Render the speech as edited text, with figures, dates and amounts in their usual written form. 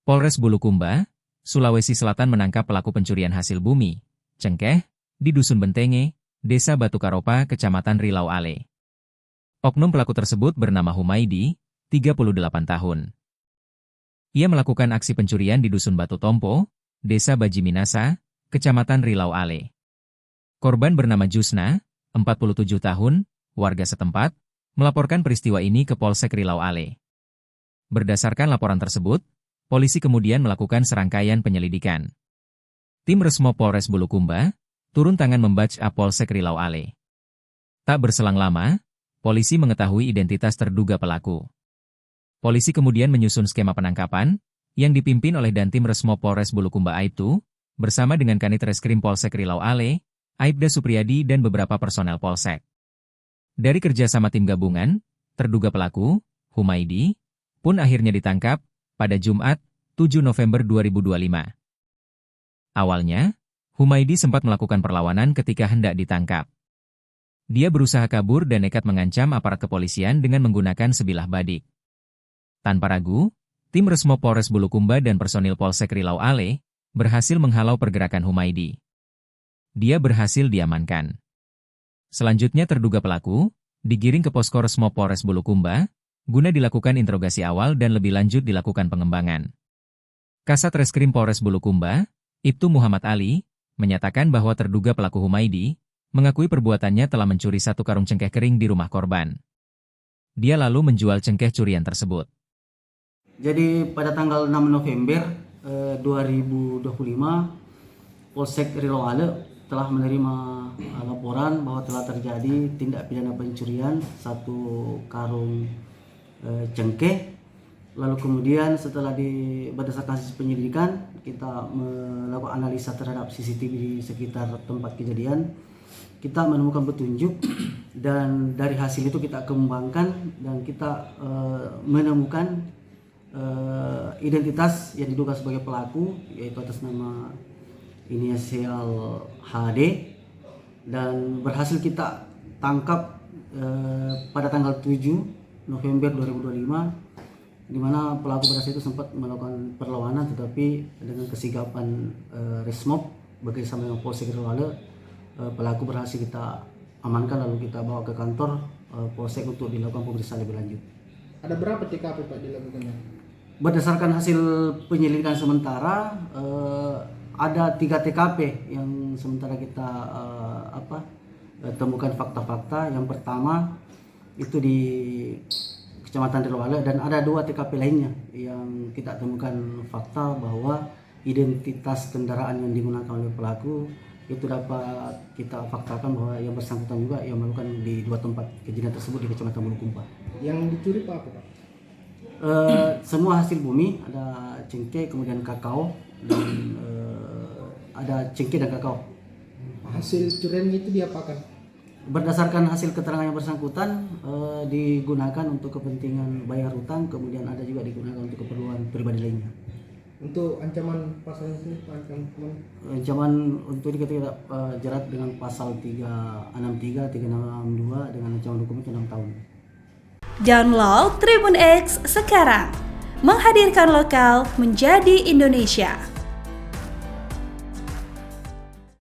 Polres Bulukumba, Sulawesi Selatan menangkap pelaku pencurian hasil bumi, cengkeh, di Dusun Bentenge, Desa Batu Karopa, Kecamatan Rilau Ale. Oknum pelaku tersebut bernama Humaidi, 38 tahun. Ia melakukan aksi pencurian di Dusun Batu Tompo, Desa Bajiminasa, Kecamatan Rilau Ale. Korban bernama Jusna, 47 tahun, warga setempat, melaporkan peristiwa ini ke Polsek Rilau Ale. Berdasarkan laporan tersebut, polisi kemudian melakukan serangkaian penyelidikan. Tim Resmo Polres Bulukumba turun tangan membackup Polsek Rilau Ale. Tak berselang lama, polisi mengetahui identitas terduga pelaku. Polisi kemudian menyusun skema penangkapan yang dipimpin oleh Dantim Resmo Polres Bulukumba Aibtu bersama dengan Kanit Reskrim Polsek Rilau Ale, Aibda Supriyadi dan beberapa personel Polsek. Dari kerjasama tim gabungan, terduga pelaku, Humaidi, pun akhirnya ditangkap pada Jumat, 7 November 2025. Awalnya, Humaidi sempat melakukan perlawanan ketika hendak ditangkap. Dia berusaha kabur dan nekat mengancam aparat kepolisian dengan menggunakan sebilah badik. Tanpa ragu, tim Resmo Polres Bulukumba dan personil Polsek Rilau Ale berhasil menghalau pergerakan Humaidi. Dia berhasil diamankan. Selanjutnya terduga pelaku digiring ke posko Resmo Polres Bulukumba guna dilakukan interogasi awal dan lebih lanjut dilakukan pengembangan. Kasat Reskrim Polres Bulukumba, Ibtu Muhammad Ali, menyatakan bahwa terduga pelaku Humaidi mengakui perbuatannya telah mencuri 1 karung cengkeh kering di rumah korban. Dia lalu menjual cengkeh curian tersebut. Jadi pada tanggal 6 November 2025, Polsek Rilau Ale telah menerima laporan bahwa telah terjadi tindak pidana pencurian 1 karung cengkeh. Lalu kemudian setelah berdasarkan hasil penyelidikan, kita melakukan analisa terhadap CCTV di sekitar tempat kejadian. Kita menemukan petunjuk dan dari hasil itu kita kembangkan dan kita menemukan identitas yang diduga sebagai pelaku, yaitu atas nama inisial HD, dan berhasil kita tangkap pada tanggal 7 November 2025, di mana pelaku pada saat itu sempat melakukan perlawanan, tetapi dengan kesigapan Resmob bekerjasama dengan Polsek Rilau Ale, pelaku berhasil kita amankan lalu kita bawa ke kantor Polsek untuk dilakukan pemeriksaan lebih lanjut. Ada berapa TKP Pak dilakukannya? Berdasarkan hasil penyelidikan sementara, ada 3 TKP yang sementara kita temukan fakta-fakta. Yang pertama itu di Kecamatan Rilau Ale, dan ada 2 TKP lainnya yang kita temukan fakta bahwa identitas kendaraan yang digunakan oleh pelaku itu dapat kita faktakan bahwa yang bersangkutan juga yang melakukan di 2 tempat kejadian tersebut di Kecamatan Bulukumba. Yang dicuri apa Pak? Semua hasil bumi, ada cengkeh, kemudian kakao, dan ada cengkeh dan kakao. Hasil curian itu diapakan? Berdasarkan hasil keterangan yang bersangkutan, digunakan untuk kepentingan bayar hutang, kemudian ada juga digunakan untuk keperluan pribadi lainnya. Untuk ancaman pasalnya sendiri, ancaman untuk ini kita jerat dengan pasal 363, 362 dengan ancaman hukum itu 6 tahun. Download Tribun X sekarang, menghadirkan lokal menjadi Indonesia.